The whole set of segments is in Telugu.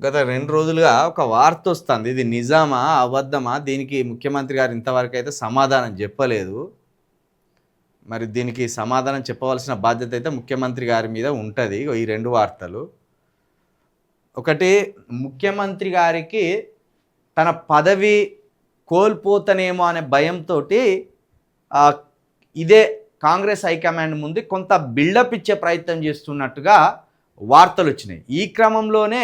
గత 2 రోజులుగా ఒక వార్త వస్తుంది. ఇది నిజమా? అబద్ధమా? దీనికి ముఖ్యమంత్రి గారు ఇంతవరకు అయితే సమాధానం చెప్పలేదు. మరి దీనికి సమాధానం చెప్పవలసిన బాధ్యత అయితే ముఖ్యమంత్రి గారి మీద ఉంటది. ఈ 2 వార్తలు. ఒకటి, ముఖ్యమంత్రి గారికి తన పదవి కోల్పోతనేమో అనే భయంతోటి ఇదే కాంగ్రెస్ హైకమాండ్ ముందు కొంత బిల్డప్ ఇచ్చే ప్రయత్నం చేస్తున్నట్టుగా వార్తలు వచ్చినాయి. ఈ క్రమంలోనే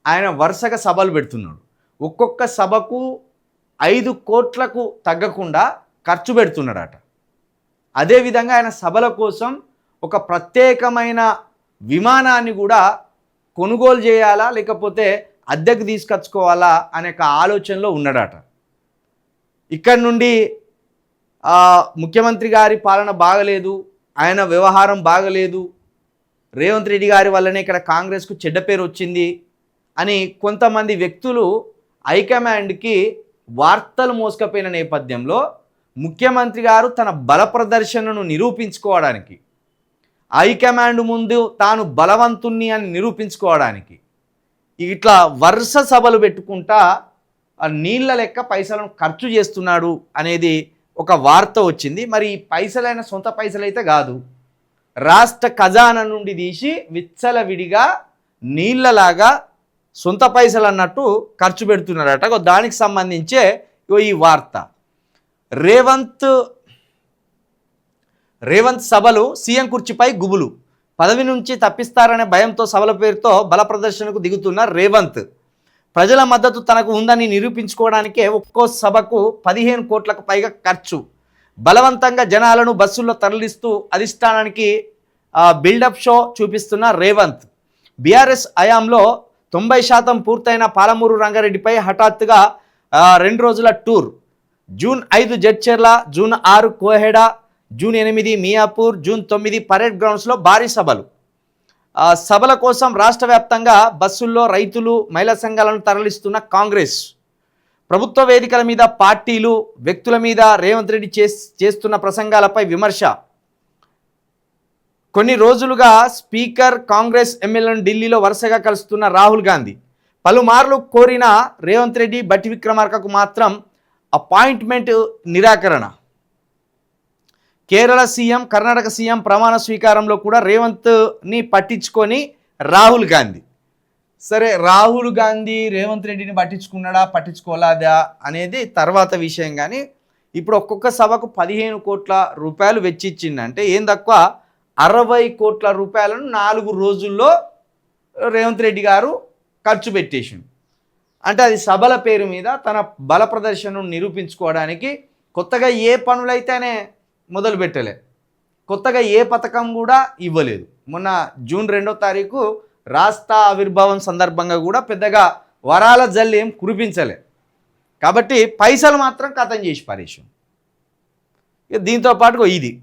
ఆయన వరుసగా సభలు పెడుతున్నాడు. ఒక్కొక్క సభకు 5 కోట్లకు తగ్గకుండా ఖర్చు పెడుతున్నాడట. అదేవిధంగా ఆయన సభల కోసం ఒక ప్రత్యేకమైన విమానాన్ని కూడా కొనుగోలు చేయాలా, లేకపోతే అద్దెకు తీసుకొచ్చుకోవాలా అనే ఒక ఆలోచనలో ఉన్నాడట. ఇక్కడ నుండి ముఖ్యమంత్రి గారి పాలన బాగలేదు, ఆయన వ్యవహారం బాగలేదు, రేవంత్ రెడ్డి గారి వల్లనే ఇక్కడ కాంగ్రెస్కు చెడ్డ పేరు వచ్చింది అని కొంతమంది వ్యక్తులు హైకమాండ్కి వార్తలు మోసుకపోయిన నేపథ్యంలో ముఖ్యమంత్రి గారు తన బల ప్రదర్శనను నిరూపించుకోవడానికి, హైకమాండ్ ముందు తాను బలవంతుణ్ణి అని నిరూపించుకోవడానికి ఇట్లా వరుస సభలు పెట్టుకుంటా నీళ్ళ లెక్క పైసలను ఖర్చు చేస్తున్నాడు అనేది ఒక వార్త వచ్చింది. మరి ఈ పైసలైన సొంత పైసలు అయితే కాదు, రాష్ట్ర ఖజానా నుండి తీసి విచ్చలవిడిగా నీళ్ళలాగా సొంత పైసలు అన్నట్టు ఖర్చు పెడుతున్నారట. దానికి సంబంధించే ఈ వార్త. రేవంత్ సభలు సీఎం కుర్చీపై గుబులు, పదవి నుంచి తప్పిస్తారనే భయంతో సభల పేరుతో బల ప్రదర్శనకు దిగుతున్న రేవంత్ ప్రజల మద్దతు తనకు ఉందని నిరూపించుకోవడానికే ఒక్కో సభకు 15 కోట్లకు పైగా ఖర్చు, బలవంతంగా జనాలను బస్సుల్లో తరలిస్తూ అధిష్టానానికి బిల్డప్ షో చూపిస్తున్న రేవంత్ బీఆర్ఎస్ హయాంలో 90% పూర్తయిన పాలమూరు రంగారెడ్డిపై హఠాత్తుగా 2 రోజుల tour. June 5 Jadcherla, June 6 Koheda, June 8 Miyapur, June 9 parade గ్రౌండ్స్లో భారీ సభలు. సభల కోసం రాష్ట్ర వ్యాప్తంగా బస్సుల్లో రైతులు, మహిళా సంఘాలను తరలిస్తున్న కాంగ్రెస్. ప్రభుత్వ వేదికల మీద పార్టీలు, వ్యక్తుల మీద రేవంత్ రెడ్డి చేస్తున్న ప్రసంగాలపై విమర్శ. కొన్ని రోజులుగా స్పీకర్, కాంగ్రెస్ ఎమ్మెల్యేలను ఢిల్లీలో వరుసగా కలుస్తున్న రాహుల్ గాంధీ పలుమార్లు కోరిన రేవంత్ రెడ్డి, బట్టి విక్రమార్కకు మాత్రం అపాయింట్మెంట్ నిరాకరణ. కేరళ సీఎం, కర్ణాటక సీఎం ప్రమాణ స్వీకారంలో కూడా రేవంత్ని పట్టించుకొని రాహుల్ గాంధీ. సరే, రాహుల్ గాంధీ రేవంత్ రెడ్డిని పట్టించుకున్నాడా పట్టించుకోలేదా అనేది తర్వాత విషయం. కానీ ఇప్పుడు ఒక్కొక్క సభకు 15 కోట్ల రూపాయలు వెచ్చించిందంటే ఏం తక్కువ 60 కోట్ల రూపాయలను 4 రోజుల్లో రేవంత్ రెడ్డి గారు ఖర్చు పెట్టేసిండు. అంటే అది సభల పేరు మీద తన బల ప్రదర్శనను నిరూపించుకోవడానికి కొత్తగా ఏ పనులైతేనే మొదలు పెట్టలే, కొత్తగా ఏ పథకం కూడా ఇవ్వలేదు. మొన్న జూన్ 2వ తారీఖు రాష్ట్ర ఆవిర్భావం సందర్భంగా కూడా పెద్దగా వరాల జల్లు ఏం కురిపించలే. కాబట్టి పైసలు మాత్రం ఖతం చేసి పారేసాం. దీంతో పాటు ఇది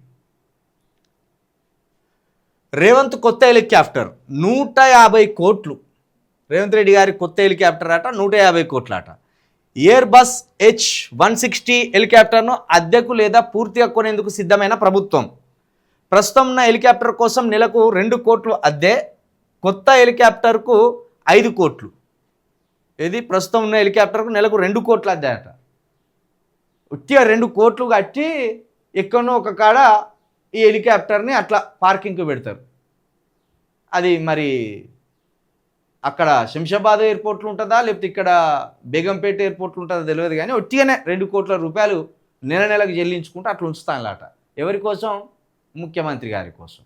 రేవంత్ కొత్త హెలికాప్టర్ 150 కోట్లు. రేవంత్ రెడ్డి గారి కొత్త హెలికాప్టర్ అట 150 కోట్ల అట. ఎయిర్ బస్ H-160 హెలికాప్టర్ను అద్దెకు లేదా పూర్తిగా కొనేందుకు సిద్ధమైన ప్రభుత్వం. ప్రస్తుతం ఉన్న హెలికాప్టర్ కోసం నెలకు 2 కోట్లు అద్దె, కొత్త హెలికాప్టర్కు 5 కోట్లు. ఇది ప్రస్తుతం ఉన్న హెలికాప్టర్కు నెలకు 2 కోట్ల అద్దె అట. ఉట్టిగా 2 కోట్లు కట్టి ఎక్కడో ఒక కాడ ఈ హెలికాప్టర్ని అట్లా పార్కింగ్కి పెడతారు. అది మరి అక్కడ శంషాబాద్ ఎయిర్పోర్ట్లు ఉంటుందా, లేకపోతే ఇక్కడ బేగంపేట ఎయిర్పోర్ట్లు ఉంటుందో తెలియదు. కానీ ఒట్టిగానే 2 కోట్ల రూపాయలు నెలకు చెల్లించుకుంటూ అట్లా ఉంచుతానులాట. ఎవరి కోసం? ముఖ్యమంత్రి గారి కోసం.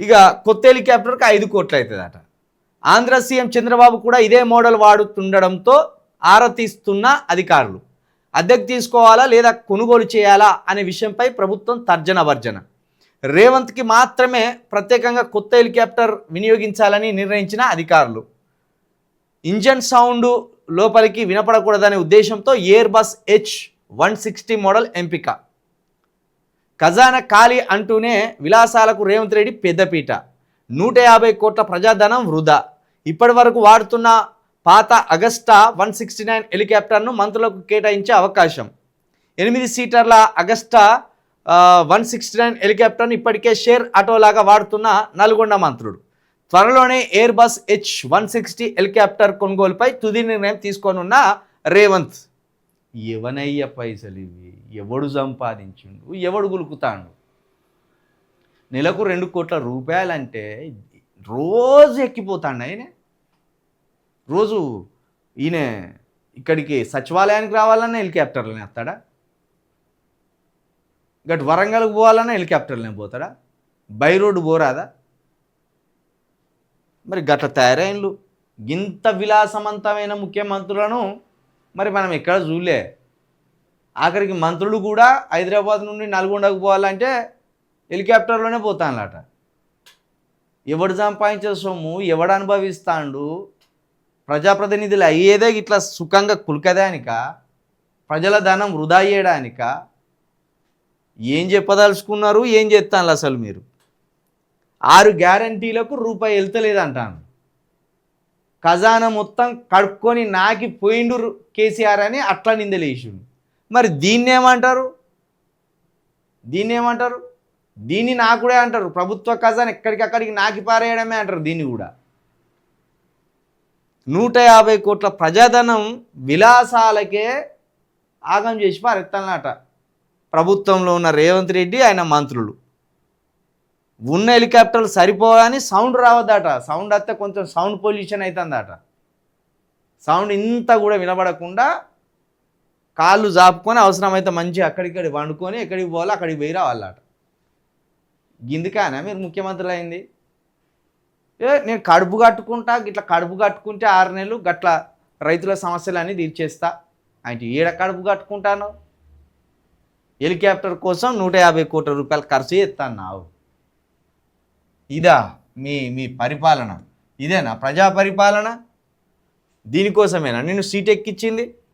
ఇక కొత్త హెలికాప్టర్కి 5 కోట్లు అవుతుందట. ఆంధ్ర సీఎం చంద్రబాబు కూడా ఇదే మోడల్ వాడుతుండడంతో ఆరతీస్తున్న అధికారులు అద్దెకు తీసుకోవాలా లేదా కొనుగోలు చేయాలా అనే విషయంపై ప్రభుత్వం తర్జన భర్జన. రేవంత్కి మాత్రమే ప్రత్యేకంగా కొత్త హెలికాప్టర్ వినియోగించాలని నిర్ణయించిన అధికారులు. ఇంజన్ సౌండ్ లోపలికి వినపడకూడదనే ఉద్దేశంతో ఎయిర్ బస్ H-160 మోడల్ ఎంపిక. ఖజానా ఖాళీ అంటూనే విలాసాలకు రేవంత్ రెడ్డి పెద్దపీట. 150 కోట్ల ప్రజాధనం వృధా. ఇప్పటి వరకు వాడుతున్న పాత అగస్టా 169 హెలికాప్టర్ను మంత్రులకు కేటాయించే అవకాశం. 8 సీటర్ల అగస్టా 169 హెలికాప్టర్ను ఇప్పటికే షేర్ ఆటోలాగా వాడుతున్న నల్గొండ మంత్రుడు. త్వరలోనే ఎయిర్ బస్ H-160 హెలికాప్టర్ కొనుగోలుపై తుది నిర్ణయం తీసుకోనున్న రేవంత్. ఎవనయ్య పైసలు ఇవి? ఎవడు సంపాదించిండు? ఎవడు గులుకుతాడు? నెలకు 2 కోట్ల రూపాయలంటే రోజు ఎక్కిపోతాడు ఆయన. రోజు ఈయన ఇక్కడికి సచివాలయానికి రావాలన్నా హెలికాప్టర్లోనే వస్తాడా? గట్ వరంగల్కి పోవాలన్నా హెలికాప్టర్లోనే పోతాడా? బై రోడ్డు పోరాదా? మరి గట్ల తయారైనలు ఇంత విలాసవంతమైన ముఖ్యమంత్రులను మరి మనం ఎక్కడ చూడలే. ఆఖరికి మంత్రులు కూడా హైదరాబాద్ నుండి నల్గొండకు పోవాలంటే హెలికాప్టర్లోనే పోతానులాట. ఎవడు సంపాదించే సొమ్ము ఎవడు అనుభవిస్తాడు? ప్రజాప్రతినిధులు అయ్యేదే ఇట్లా సుఖంగా కులకదానిక? ప్రజల ధనం వృధా చేయడానిక? ఏం చెప్పదలుచుకున్నారు? ఏం చేస్తాను అసలు మీరు? 6 గ్యారంటీలకు రూపాయి వెళ్తలేదంటాను. ఖజానా మొత్తం కడుక్కొని నాకి పోయిండు కేసీఆర్ అని అట్లా నిందలేసిండు. మరి దీన్నేమంటారు? దీన్ని నాకుడే అంటారు. ప్రభుత్వ ఖజానా ఎక్కడికక్కడికి నాకి పారేయడమే అంటారు దీన్ని కూడా. 150 కోట్ల ప్రజాధనం విలాసాలకే ఆగం చేసి పారెత్తాలన్నట ప్రభుత్వంలో ఉన్న రేవంత్ రెడ్డి ఆయన మంత్రులు. ఉన్న హెలికాప్టర్లు సరిపోవని సౌండ్ రావద్దట. సౌండ్ వస్తే కొంచెం సౌండ్ పొల్యూషన్ అవుతుందట. సౌండ్ ఇంత కూడా వినబడకుండా కాళ్ళు జాపుకొని అవసరమైతే మంచిగా అక్కడిక్కడి వండుకొని ఎక్కడికి పోవాలో అక్కడికి పోయి రావాలట. గిందుకానా మీరు ముఖ్యమంత్రులు అయింది? నేను కడుపు కట్టుకుంటా, గిట్లా కడుపు కట్టుకుంటే 6 నెలలు గట్ల రైతుల సమస్యలన్నీ తీర్చేస్తా అంటే ఏడ కడుపు కట్టుకుంటాను? హెలికాప్టర్ కోసం 150 కోట్ల రూపాయలు ఖర్చు చేస్తాను. ఇదా మీ పరిపాలన? ఇదేనా ప్రజా పరిపాలన? దీనికోసమేనా నిన్ను సీట్ ఎక్కించింది?